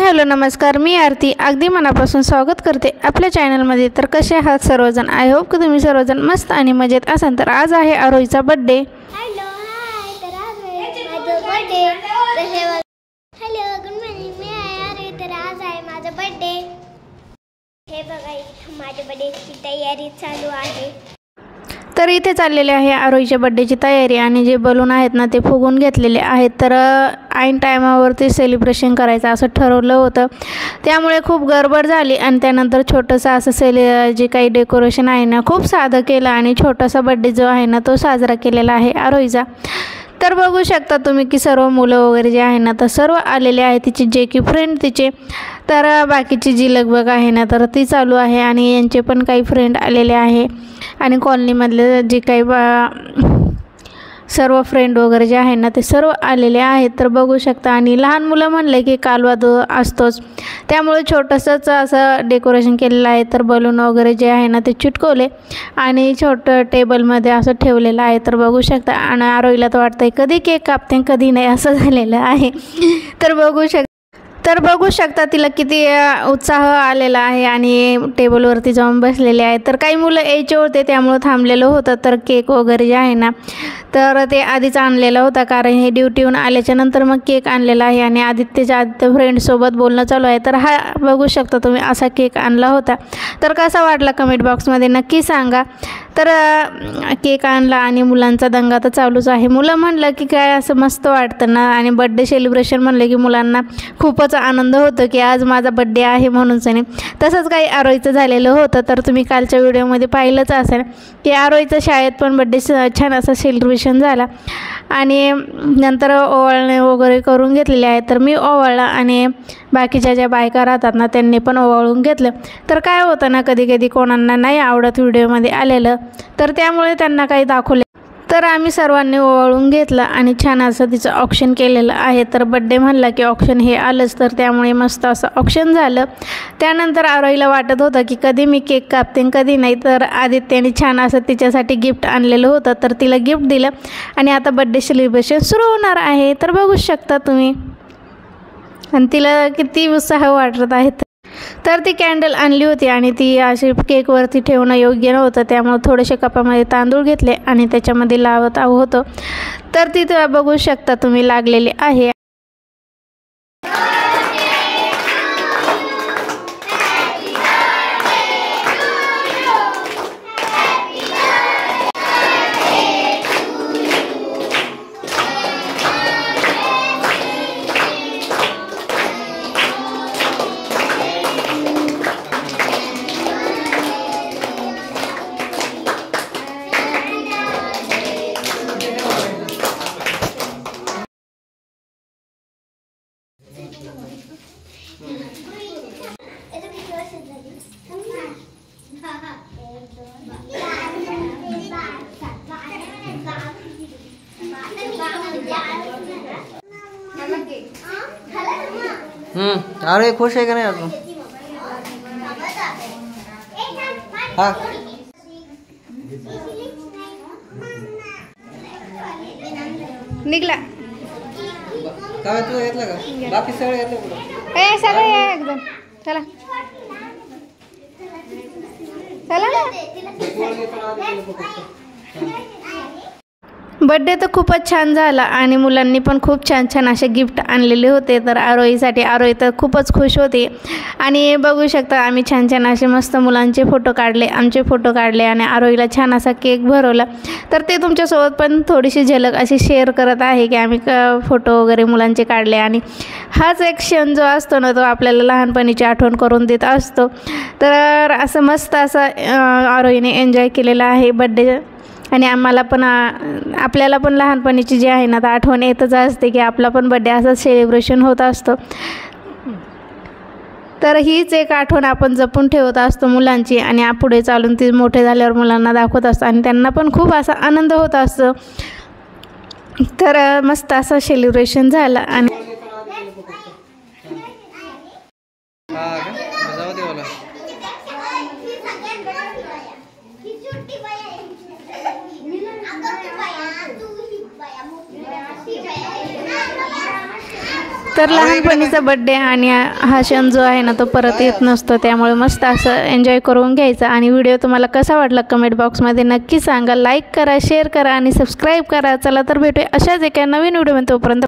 Hello नमस्कार, मी आरती अगदी मनापासून स्वागत करते आपल्या चॅनलमध्ये। तर कसे आहात सर्वजण? आय होप की तुम्ही सर्वजण मस्त आणि मजेत असाल। तर आज आहे आरोहीचा बर्थडे। हॅलो हाय, तर आज आहे माझा बर्थडे। हॅलो गुड मॉर्निंग, मी आहे आरोही। तर आज आहे माझा बर्थडे। हे बघा इथे माझ्या बर्थडेची तयारी चालू आहे। तर इथे चाललेले आहे आरोहीच्या बर्थडेची तयारी आणि जे बलून आहेत ना ते फुगून घेतलेले आहेत। तर ऐन टायमावरती सेलिब्रेशन करायचं असं ठरवलं होतं, त्यामुळे खूप गडबड झाली आणि त्यानंतर छोटंसं असं जे काही डेकोरेशन आहे ना खूप साधं केलं आणि छोटासा बर्थडे जो आहे ना तो साजरा केलेला आहे आरोहीचा। तर बघू शकता तुम्ही की सर्व मुलं वगैरे जे आहे ना तर सर्व आलेले आहेत, तिचे जे की फ्रेंड तिचे। तर बाकीची जी लगबग आहे ना तर ती चालू आहे आणि यांचे पण काही फ्रेंड आलेले आहे आणि कॉलनीमधले जे काही सर्व फ्रेंड वगैरे जे आहे ना ते सर्व आलेले आहेत। तर बघू शकता आणि लहान मुलं म्हणले की कालवाद असतोच, त्यामुळे छोटंसंच असं डेकोरेशन केलेलं आहे। तर बलून वगैरे जे आहे ना ते चिटकवले आणि छोटं टेबलमध्ये असं ठेवलेलं आहे। तर बघू शकता आणि आरोहीला तर वाटतंय कधी केक कापते कधी नाही असं झालेलं आहे। तर बघू शकता तिला किती उत्साह आलेला आहे आणि टेबलवरती जाऊन बसलेले आहे। तर काही मुलं यायचे होते त्यामुळे थांबलेलं होतं। तर केक वगैरे जे आहे ना तर ते आधीच आणलेलं होता, कारण हे ड्युटीहून आल्याच्या नंतर मग केक आणलेला आहे आणि आदित्य फ्रेंडसोबत बोलणं चालू आहे। तर हा बघू शकता तुम्ही असा केक आणला होता। तर कसा वाटला कमेंट बॉक्समध्ये नक्की सांगा। तर केक आणला आणि मुलांचा दंगा तर चालूच आहे। मुलं म्हणलं की काय असं मस्त वाटतं ना, आणि बड्डे सेलिब्रेशन म्हणलं की मुलांना खूपच आनंद होतो की आज माझा बड्डे आहे म्हणूनच। आणि तसंच काही आरोहीचं झालेलं होतं। तर तुम्ही कालच्या व्हिडिओमध्ये पाहिलंच असेल की आरोहीचं शाळेत पण बड्डे छान असं सेलिब्रेशन झाला आणि नंतर ओवाळणे वगैरे करून घेतलेले आहे। तर मी ओवाळला आणि बाकीच्या ज्या बायका राहतात ना त्यांनी पण ओवाळून घेतलं। तर काय होतं ना कधी कधी कोणांना नाही आवडत व्हिडिओमध्ये आलेलं, तर त्यामुळे त्यांना काही दाखवले। तर आम्ही सर्वांनी ओवाळून घेतलं आणि छान असं तिचं ऑक्शन केलेलं आहे। तर बड्डे म्हणला की ऑक्शन हे आलंच, तर त्यामुळे मस्त असं ऑक्शन झालं। त्यानंतर आरोहीला वाटत होतं की कधी मी केक कापते कधी नाही। तर आदित्यने छान असं तिच्यासाठी गिफ्ट आणलेलं होतं, तर तिला गिफ्ट दिलं आणि आता बड्डे सेलिब्रेशन सुरू होणार आहे। तर बघू शकता तुम्ही आणि तिला किती उत्साह वाटत आहे। तर ती कॅन्डल आणली होती आणि ती अशी केकवरती ठेवणं योग्य नव्हतं, त्यामुळे थोडेसे कपामध्ये तांदूळ घेतले आणि त्याच्यामध्ये लावत होतो। तर तिथे बघू शकता तुम्ही लागलेली आहे। अरे खुश आहे का नाही अजून? हा निघला काय तू घेतला का? बाकी सगळे घेतलं कुठं? ए सगळे एकदम चला चला ना। बड्डे तर खूपच छान झाला आणि मुलांनी पण खूप छान छान असे गिफ्ट आणलेले होते। तर आरोहीसाठी आरोही तर खूपच खुश होती आणि बघू शकता आम्ही छान छान असे मस्त मुलांचे फोटो काढले, आमचे फोटो काढले आणि आरोहीला छान असा केक भरवला। तर ते तुमच्यासोबत पण थोडीशी झलक अशी शेअर करत आहे की आम्ही फोटो वगैरे मुलांचे काढले आणि हाच एक क्षण जो असतो ना तो आपल्याला लहानपणीची आठवण करून देत असतो। तर असं मस्त असं आरोहीने एन्जॉय केलेला आहे बड्डे आणि आम्हाला पण आपल्याला पण लहानपणीची जी आहे ना तर आठवण येतच असते की आपला पण बड्डे असंच सेलिब्रेशन होत असतो। तर हीच एक आठवण आपण जपून ठेवत असतो मुलांची आणि पुढे चालून ती मोठे झाल्यावर मुलांना दाखवत असतो आणि त्यांना पण खूप असा आनंद होत असतो। तर मस्त असं सेलिब्रेशन झालं आणि तर लहानपणीचा बड्डे आणि हा क्षण जो आहे ना तो परत येत नसतो, त्यामुळे मस्त असं एन्जॉय करून घ्यायचा. आणि व्हिडिओ तुम्हाला कसा वाटला कमेंट बॉक्समध्ये नक्की सांगा. लाईक करा, शेअर करा आणि सबस्क्राईब करा. चला तर भेटूया अशाच एका नवीन व्हिडिओमध्ये. तोपर्यंत